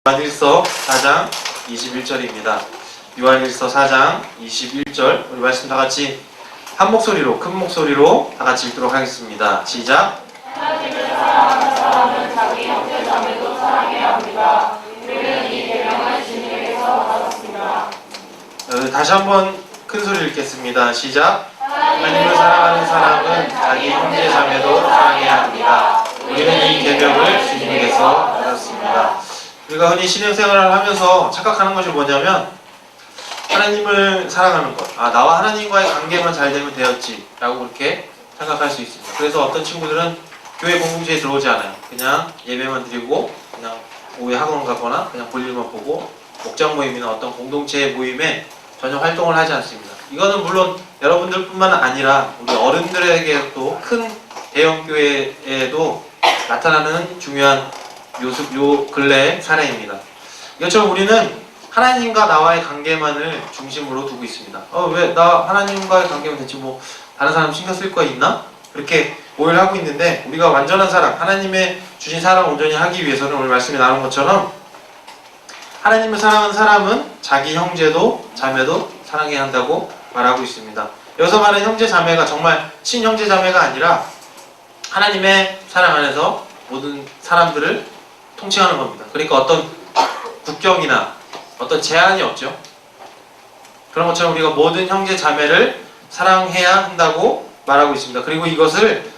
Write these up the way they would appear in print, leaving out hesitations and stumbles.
요한일서 4장 21절입니다. 요한일서 4장 21절 우리 말씀 다 같이 한 목소리로 큰 목소리로 다 같이 읽도록 하겠습니다. 시작. 하나님을 사랑하는 사람은 자기 형제 자매도 사랑해야 합니다. 우리는 이 계명을 주님에게서 받았습니다. 다시 한번 큰 소리 읽겠습니다. 시작. 하나님을 사랑하는 사람은 자기 형제 자매도 사랑해야 합니다. 우리는 이 계명을 주님에게서 받았습니다. 우리가 흔히 신앙생활을 하면서 착각하는 것이 뭐냐면 하나님을 사랑하는 것, 나와 하나님과의 관계만 잘 되면 되었지 라고 그렇게 생각할 수 있습니다. 그래서 어떤 친구들은 교회 공동체에 들어오지 않아요. 그냥 예배만 드리고 그냥 오후에 학원 가거나 그냥 볼일만 보고 목장 모임이나 어떤 공동체 모임에 전혀 활동을 하지 않습니다. 이거는 물론 여러분들뿐만 아니라 우리 어른들에게 또 큰 대형 교회에도 나타나는 중요한 요 근래의 사례입니다. 이것처럼 우리는 하나님과 나와의 관계만을 중심으로 두고 있습니다. 왜 나 하나님과의 관계만 대체 뭐 다른 사람 신경 쓸 거 있나? 그렇게 오해를 하고 있는데 우리가 완전한 사랑, 하나님의 주신 사랑을 온전히 하기 위해서는 오늘 말씀에 나온 것처럼 하나님을 사랑하는 사람은 자기 형제도 자매도 사랑해야 한다고 말하고 있습니다. 여기서 말하는 형제 자매가 정말 친형제 자매가 아니라 하나님의 사랑 안에서 모든 사람들을 통칭하는 겁니다. 그러니까 어떤 국경이나 어떤 제한이 없죠. 그런 것처럼 우리가 모든 형제 자매를 사랑해야 한다고 말하고 있습니다. 그리고 이것을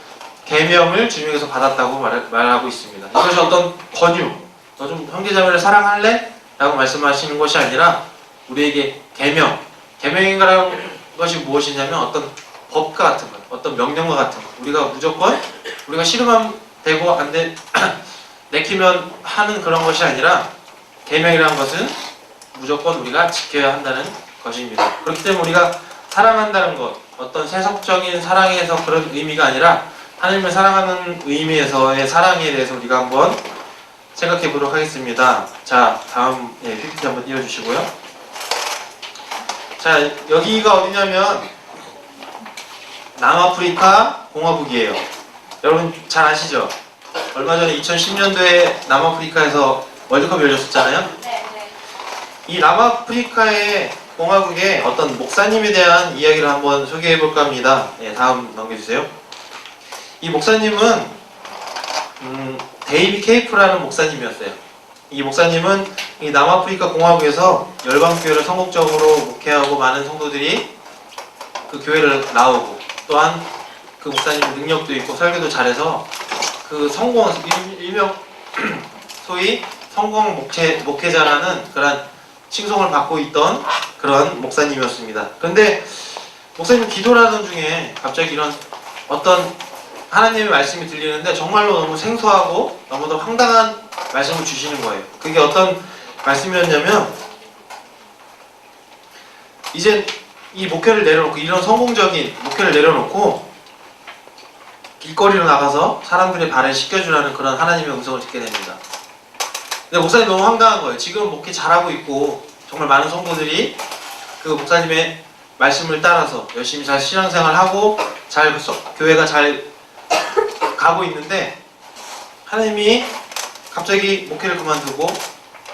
계명을 주님에게서 받았다고 말하고 있습니다. 이것이 어떤 권유, 너 좀 형제 자매를 사랑할래? 라고 말씀하시는 것이 아니라 우리에게 계명이라는 것이 무엇이냐면 어떤 법과 같은 것, 어떤 명령과 같은 것, 우리가 무조건 우리가 싫으면 되고 안 돼 내키면 하는 그런 것이 아니라 계명이라는 것은 무조건 우리가 지켜야 한다는 것입니다. 그렇기 때문에 우리가 사랑한다는 것, 어떤 세속적인 사랑에서 그런 의미가 아니라 하나님을 사랑하는 의미에서의 사랑에 대해서 우리가 한번 생각해 보도록 하겠습니다. 자, 다음 PPT 한번 띄워주시고요. 자, 여기가 어디냐면 남아프리카 공화국이에요. 여러분 잘 아시죠? 얼마 전에 2010년도에 남아프리카에서 월드컵이 열렸었잖아요. 이 남아프리카의 공화국의 어떤 목사님에 대한 이야기를 한번 소개해 볼까 합니다. 다음 넘겨주세요. 이 목사님은 데이비 케이프라는 목사님이었어요. 이 목사님은 이 남아프리카 공화국에서 열방교회를 성공적으로 목회하고 많은 성도들이 그 교회를 나오고 또한 그 목사님은 능력도 있고 설교도 잘해서 그 성공, 일명 소위 성공 목회자라는 그런 칭송을 받고 있던 그런 목사님이었습니다. 그런데 목사님 기도를 하던 중에 갑자기 이런 어떤 하나님의 말씀이 들리는데 정말로 너무 생소하고 너무도 황당한 말씀을 주시는 거예요. 그게 어떤 말씀이었냐면 이제 이 목회를 내려놓고 이런 성공적인 목회를 내려놓고 길거리로 나가서 사람들의 발을 씻겨주라는 그런 하나님의 음성을 듣게 됩니다. 근데 목사님 너무 황당한 거예요. 지금 목회 잘하고 있고 정말 많은 성도들이 그 목사님의 말씀을 따라서 열심히 잘 신앙생활하고 잘 교회가 잘 가고 있는데 하나님이 갑자기 목회를 그만두고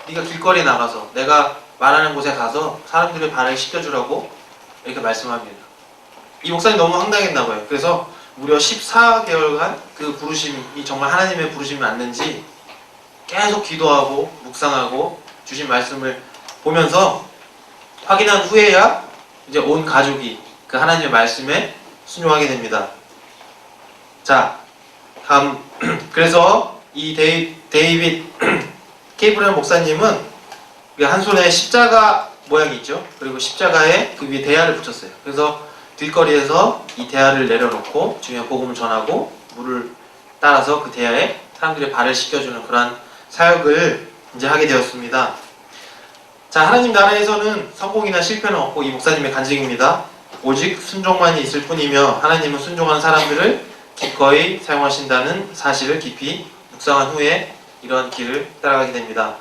네가 길거리에 나가서 내가 말하는 곳에 가서 사람들의 발을 씻겨주라고 이렇게 말씀합니다. 이 목사님 너무 황당했나 봐요. 그래서 무려 14개월간 그 부르심이 정말 하나님의 부르심이 맞는지 계속 기도하고 묵상하고 주신 말씀을 보면서 확인한 후에야 이제 온 가족이 그 하나님의 말씀에 순종하게 됩니다. 자, 다음 그래서 이 데이빗 케이프라는 목사님은 한 손에 십자가 모양이 있죠. 그리고 십자가에 그 위에 대야를 붙였어요. 그래서 길거리에서 이 대야를 내려놓고 주님의 복음을 전하고 물을 따라서 그 대야에 사람들의 발을 씻겨주는 그러한 사역을 이제 하게 되었습니다. 자, 하나님 나라에서는 성공이나 실패는 없고 이 목사님의 간증입니다. 오직 순종만이 있을 뿐이며 하나님은 순종한 사람들을 기꺼이 사용하신다는 사실을 깊이 묵상한 후에 이런 길을 따라가게 됩니다.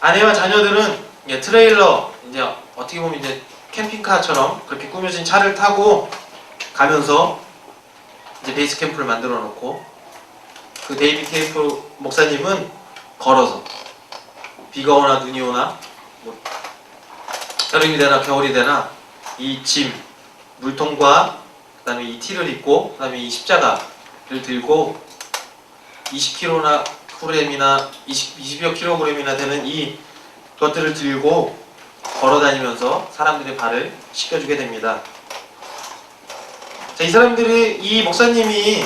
아내와 자녀들은 트레일러, 이제 어떻게 보면 이제 캠핑카처럼 그렇게 꾸며진 차를 타고 가면서 이제 베이스 캠프를 만들어 놓고 그 데이비 케이프 목사님은 걸어서 비가 오나 눈이 오나 뭐 여름이 되나 겨울이 되나 이 짐, 물통과 그 다음에 이 티를 입고 그 다음에 이 십자가를 들고 20kg나 그램이나 20여 킬로그램이나 되는 이 것들을 들고 걸어다니면서 사람들의 발을 씻겨주게 됩니다. 자, 이 사람들이, 이 목사님이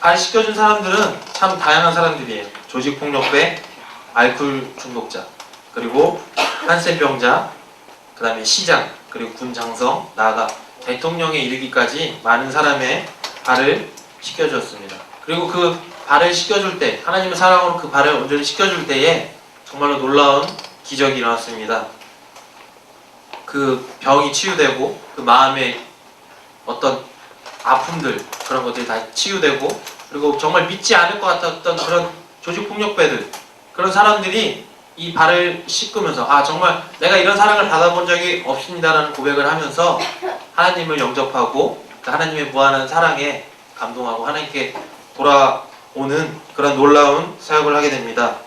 발 씻겨준 사람들은 참 다양한 사람들이에요. 조직폭력배, 알코올 중독자, 그리고 한센병자, 그 다음에 시장, 그리고 군 장성, 나아가 대통령에 이르기까지 많은 사람의 발을 씻겨주었습니다. 그리고 그 발을 씻겨줄 때, 하나님의 사랑으로 그 발을 온전히 씻겨줄 때에 정말로 놀라운 기적이 일어났습니다. 그 병이 치유되고 그 마음의 어떤 아픔들, 그런 것들이 다 치유되고, 그리고 정말 믿지 않을 것 같았던 그런 조직폭력배들, 그런 사람들이 이 발을 씻으면서 아 정말 내가 이런 사랑을 받아본 적이 없습니다라는 고백을 하면서 하나님을 영접하고 하나님의 무한한 사랑에 감동하고 하나님께 돌아오는 그런 놀라운 사역을 하게 됩니다.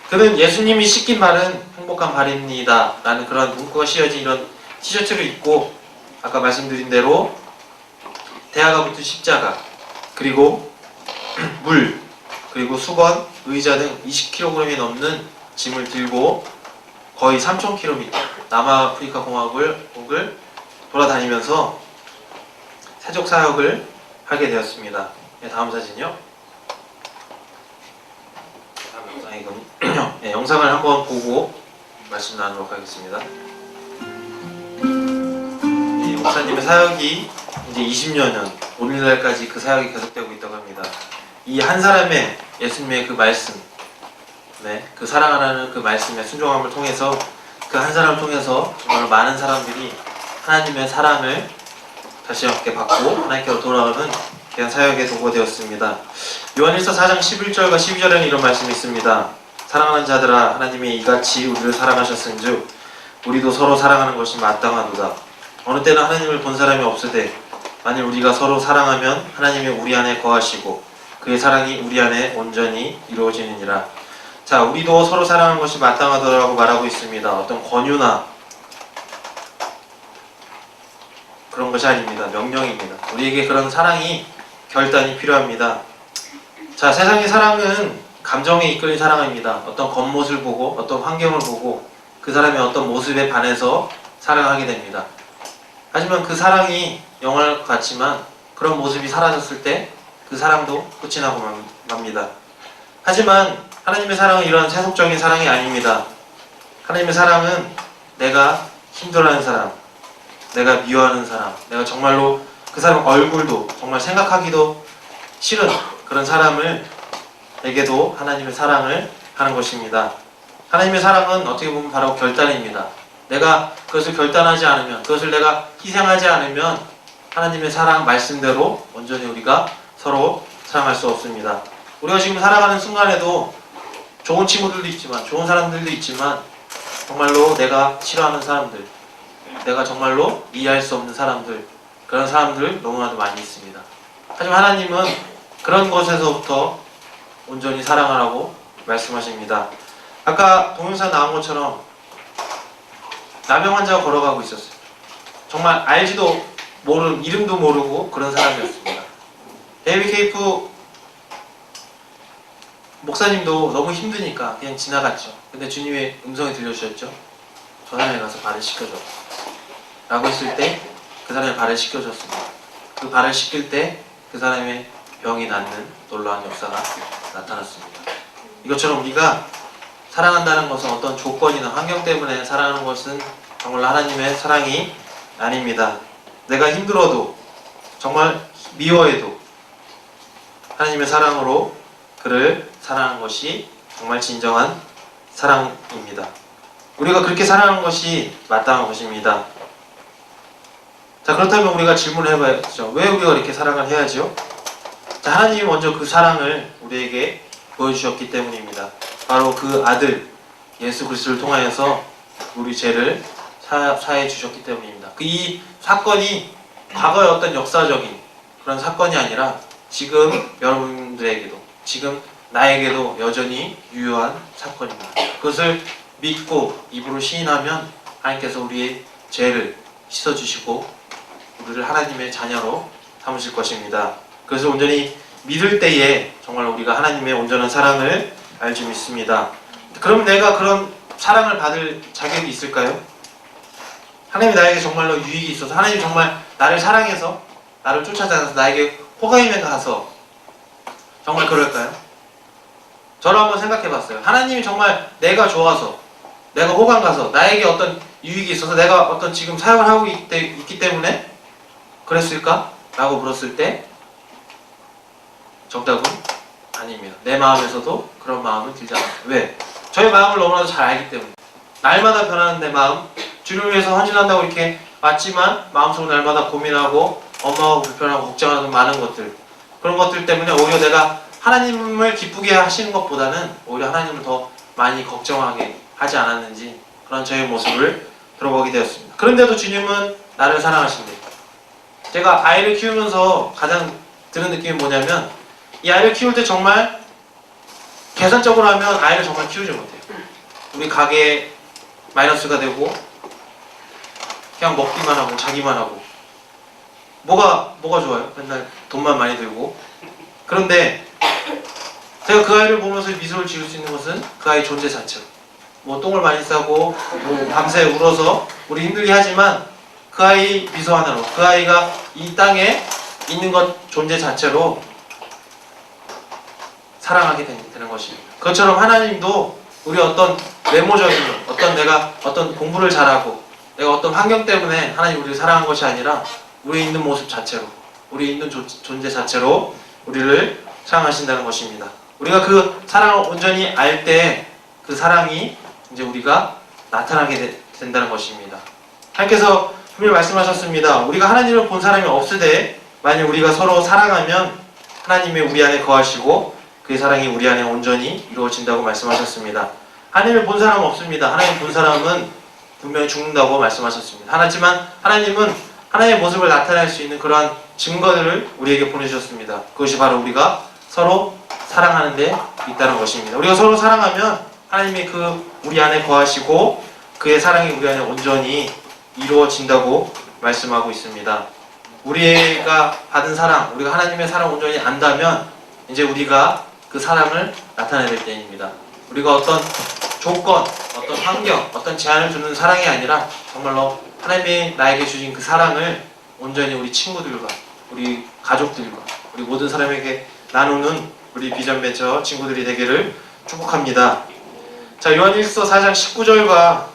그는 예수님이 씻긴 발은 행복한 발입니다 라는 그런 문구가 씌어진 이런 티셔츠를 입고 아까 말씀드린 대로 대야가 붙은 십자가, 그리고 물, 그리고 수건, 의자 등 20kg이 넘는 짐을 들고 거의 3,000km 남아프리카 공화국을 돌아다니면서 세족 사역을 하게 되었습니다. 네, 다음 사진요. 다음 영상이군요. 네, 영상을 한번 보고 말씀 나누도록 하겠습니다. 네, 목사님의 사역이 이제 20여년, 오늘날까지 그 사역이 계속되고 있다고 합니다. 이 한 사람의 예수님의 그 말씀, 네, 그 사랑하라는 그 말씀의 순종함을 통해서 그 한 사람을 통해서 정말 많은 사람들이 하나님의 사랑을 다시 함께 받고 하나님께로 돌아오는 귀한 사역에 도구되었습니다. 요한일서 4장 11절과 12절에는 이런 말씀이 있습니다. 사랑하는 자들아, 하나님이 이같이 우리를 사랑하셨은즉 우리도 서로 사랑하는 것이 마땅하도다. 어느 때는 하나님을 본 사람이 없으되 만일 우리가 서로 사랑하면 하나님이 우리 안에 거하시고 그의 사랑이 우리 안에 온전히 이루어지느니라. 자, 우리도 서로 사랑하는 것이 마땅하다고 말하고 있습니다. 어떤 권유나 그런 것이 아닙니다. 명령입니다. 우리에게 그런 사랑이 결단이 필요합니다. 자, 세상의 사랑은 감정에 이끌린 사랑입니다. 어떤 겉모습을 보고 어떤 환경을 보고 그 사람의 어떤 모습에 반해서 사랑하게 됩니다. 하지만 그 사랑이 영원할 것 같지만 그런 모습이 사라졌을 때 그 사랑도 끝이 나고 맙니다. 하지만 하나님의 사랑은 이런 세속적인 사랑이 아닙니다. 하나님의 사랑은 내가 힘들어하는 사람, 내가 미워하는 사람, 내가 정말로 그 사람 얼굴도 정말 생각하기도 싫은 그런 사람에게도 하나님의 사랑을 하는 것입니다. 하나님의 사랑은 어떻게 보면 바로 결단입니다. 내가 그것을 결단하지 않으면, 그것을 내가 희생하지 않으면 하나님의 사랑 말씀대로 온전히 우리가 서로 사랑할 수 없습니다. 우리가 지금 살아가는 순간에도 좋은 친구들도 있지만, 좋은 사람들도 있지만 정말로 내가 싫어하는 사람들, 내가 정말로 이해할 수 없는 사람들, 그런 사람들 너무나도 많이 있습니다. 하지만 하나님은 그런 것에서부터 온전히 사랑하라고 말씀하십니다. 아까 동영상 나온 것처럼 나병 환자가 걸어가고 있었어요. 정말 알지도 모르는, 이름도 모르고 그런 사람이었습니다. 데이비 케이프 목사님도 너무 힘드니까 그냥 지나갔죠. 근데 주님의 음성이 들려주셨죠. 저 사람에 가서 발을 씻겨줘 라고 했을 때 그 사람의 발을 씻겨줬습니다. 그 발을 씻길 때 그 사람의 병이 낫는 놀라운 역사가 나타났습니다. 이것처럼 우리가 사랑한다는 것은 어떤 조건이나 환경 때문에 사랑하는 것은 정말 하나님의 사랑이 아닙니다. 내가 힘들어도 정말 미워해도 하나님의 사랑으로 그를 사랑하는 것이 정말 진정한 사랑입니다. 우리가 그렇게 사랑하는 것이 마땅한 것입니다. 자, 그렇다면 우리가 질문을 해봐야죠. 왜 우리가 이렇게 사랑을 해야죠? 자, 하나님이 먼저 그 사랑을 우리에게 보여주셨기 때문입니다. 바로 그 아들 예수 그리스도를 통하여서 우리 죄를 사해 주셨기 때문입니다. 이 사건이 과거의 어떤 역사적인 그런 사건이 아니라 지금 여러분들에게도, 지금 나에게도 여전히 유효한 사건입니다. 그것을 믿고 입으로 시인하면 하나님께서 우리의 죄를 씻어주시고 우리를 하나님의 자녀로 삼으실 것입니다. 그래서 온전히 믿을 때에 정말 우리가 하나님의 온전한 사랑을 알 수 있습니다. 그럼 내가 그런 사랑을 받을 자격이 있을까요? 하나님이 나에게 정말로 유익이 있어서 하나님이 정말 나를 사랑해서 나를 쫓아다녀서 나에게 호감에 가서 정말 그럴까요? 저를 한번 생각해 봤어요. 하나님이 정말 내가 좋아서 내가 호감 가서 나에게 어떤 유익이 있어서 내가 어떤 지금 사역을 하고 있기 때문에 그랬을까? 라고 물었을 때 정답은 아닙니다. 내 마음에서도 그런 마음은 들지 않아요. 왜? 저의 마음을 너무나도 잘 알기 때문에 날마다 변하는 내 마음 주님을 위해서 헌신한다고 이렇게 왔지만 마음속으로 날마다 고민하고 엄마하고 불편하고 걱정하는 많은 것들 그런 것들 때문에 오히려 내가 하나님을 기쁘게 하시는 것보다는 오히려 하나님을 더 많이 걱정하게 하지 않았는지 그런 저의 모습을 들어보게 되었습니다. 그런데도 주님은 나를 사랑하신대. 제가 아이를 키우면서 가장 드는 느낌이 뭐냐면 이 아이를 키울 때 정말 계산적으로 하면 아이를 정말 키우지 못해요. 우리 가게에 마이너스가 되고 그냥 먹기만 하고 자기만 하고 뭐가 좋아요? 맨날 돈만 많이 들고. 그런데 제가 그 아이를 보면서 미소를 지을 수 있는 것은 그 아이 존재 자체로 뭐 똥을 많이 싸고 뭐 밤새 울어서 우리 힘들게 하지만 그 아이 미소 하나로 그 아이가 이 땅에 있는 것 존재 자체로 사랑하게 되는 것입니다. 그것처럼 하나님도 우리 어떤 외모적인 어떤 내가 어떤 공부를 잘하고 내가 어떤 환경 때문에 하나님 우리를 사랑한 것이 아니라 우리 있는 모습 자체로 우리 있는 존재 자체로 우리를 사랑하신다는 것입니다. 우리가 그 사랑을 온전히 알 때 그 사랑이 이제 우리가 나타나게 된다는 것입니다. 하나님께서 분명히 말씀하셨습니다. 우리가 하나님을 본 사람이 없으되 만약 우리가 서로 사랑하면 하나님이 우리 안에 거하시고 그의 사랑이 우리 안에 온전히 이루어진다고 말씀하셨습니다. 하나님을 본 사람은 없습니다. 하나님 본 사람은 분명히 죽는다고 말씀하셨습니다. 하지만 하나님은 하나님의 모습을 나타낼 수 있는 그러한 증거들을 우리에게 보내주셨습니다. 그것이 바로 우리가 서로 사랑하는 데 있다는 것입니다. 우리가 서로 사랑하면 하나님이 우리 안에 거하시고 그의 사랑이 우리 안에 온전히 이루어진다고 말씀하고 있습니다. 우리가 받은 사랑, 우리가 하나님의 사랑을 온전히 안다면 이제 우리가 그 사랑을 나타내야 될 때입니다. 우리가 어떤 조건, 어떤 환경, 어떤 제한을 주는 사랑이 아니라 정말로 하나님이 나에게 주신 그 사랑을 온전히 우리 친구들과 우리 가족들과 우리 모든 사람에게 나누는 우리 비전벤처 친구들이 되기를 축복합니다. 자, 요한일서 4장 19절과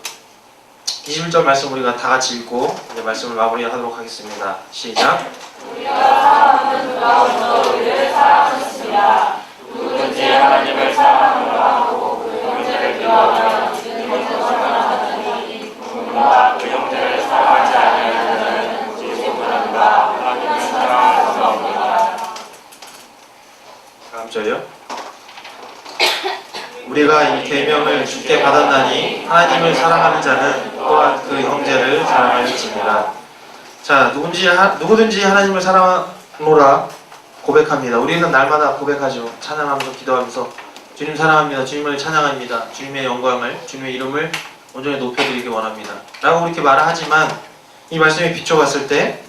21절 말씀 우리가 다 같이 읽고 이제 말씀을 마무리하도록 하겠습니다. 시작. 우리가 사랑하는 그가 먼저 우리를 사랑하셨습니다. 누구든지 하나님을 사랑하노라 하고 그 형제를 미워하면 이는 먼저 사랑하더니 누군가 그 형제를 사랑하지 아니하는 자는 지옥불안과 하나님을 사랑할 수가 없느니라. 다음 절요. 우리가 이 계명을 주께 받았나니 하나님을 사랑하는 자는 또한 그 형제를 사랑할지니라. 자, 누구든지 하나님을 사랑하노라 고백합니다. 우리는 날마다 고백하죠. 찬양하면서 기도하면서 주님 사랑합니다. 주님을 찬양합니다. 주님의 영광을 주님의 이름을 온전히 높여드리기 원합니다. 라고 그렇게 말을 하지만 이 말씀에 비춰봤을 때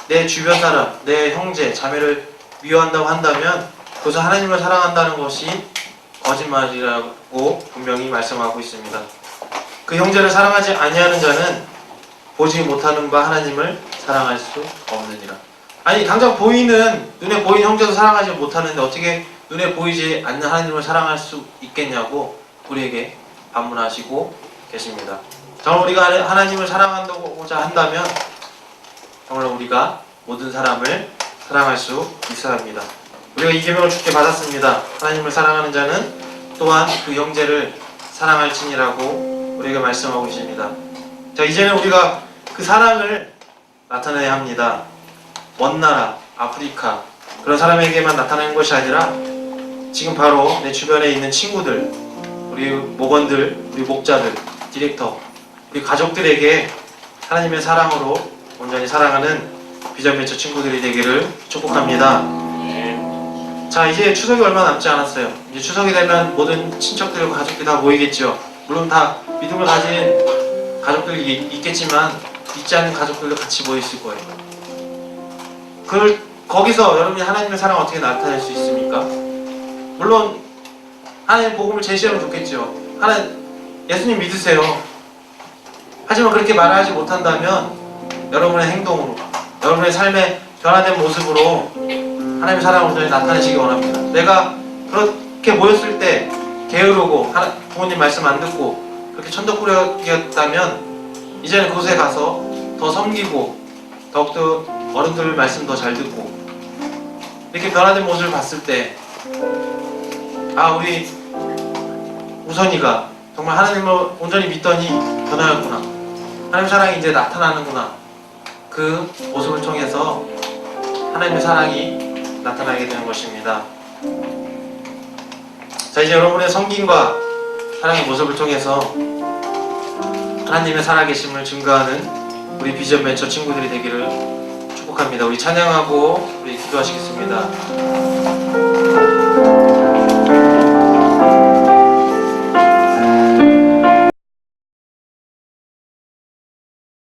내 주변 사람, 내 형제, 자매를 미워한다고 한다면 그것은 하나님을 사랑한다는 것이 거짓말이라고 분명히 말씀하고 있습니다. 그 형제를 사랑하지 아니하는 자는 보지 못하는 바 하나님을 사랑할 수 없느니라. 아니 당장 눈에 보이는 형제도 사랑하지 못하는데 어떻게 눈에 보이지 않는 하나님을 사랑할 수 있겠냐고 우리에게 반문하시고 계십니다. 정말 우리가 하나님을 사랑한다고자 한다면 정말 우리가 모든 사람을 사랑할 수 있어야 합니다. 우리가 이 계명을 주께 받았습니다. 하나님을 사랑하는 자는 또한 그 형제를 사랑할지니라고 우리에게 말씀하고 계십니다. 자, 이제는 우리가 그 사랑을 나타내야 합니다. 먼 나라, 아프리카 그런 사람에게만 나타내는 것이 아니라 지금 바로 내 주변에 있는 친구들, 우리 목원들, 우리 목자들, 디렉터, 우리 가족들에게 하나님의 사랑으로 온전히 사랑하는 비전벤처 친구들이 되기를 축복합니다. 자, 이제 추석이 얼마 남지 않았어요. 이제 추석이 되면 모든 친척들과 가족들이 다 모이겠죠. 물론 다 믿음을 가진 가족들이 있겠지만 믿지 않는 가족들도 같이 모여 있을 거예요. 거기서 여러분이 하나님의 사랑을 어떻게 나타낼 수 있습니까? 물론 하나님의 복음을 제시하면 좋겠죠. 예수님 믿으세요. 하지만 그렇게 말하지 못한다면 여러분의 행동으로, 여러분의 삶의 변화된 모습으로 하나님의 사랑을 온전히 나타내시기 원합니다. 내가 그렇게 모였을 때 게으르고 부모님 말씀 안 듣고 그렇게 천덕꾸러기였다면 이제는 그곳에 가서 더 섬기고 더욱더 어른들 말씀 더 잘 듣고 이렇게 변화된 모습을 봤을 때 우리 우선이가 정말 하나님을 온전히 믿더니 변화였구나, 하나님의 사랑이 이제 나타나는구나, 그 모습을 통해서 하나님의 사랑이 나타나게 되는 것입니다. 자, 이제 여러분의 섬김과 사랑의 모습을 통해서 하나님의 살아계심을 증거하는 우리 비전 벤처 친구들이 되기를 축복합니다. 우리 찬양하고 우리 기도하시겠습니다.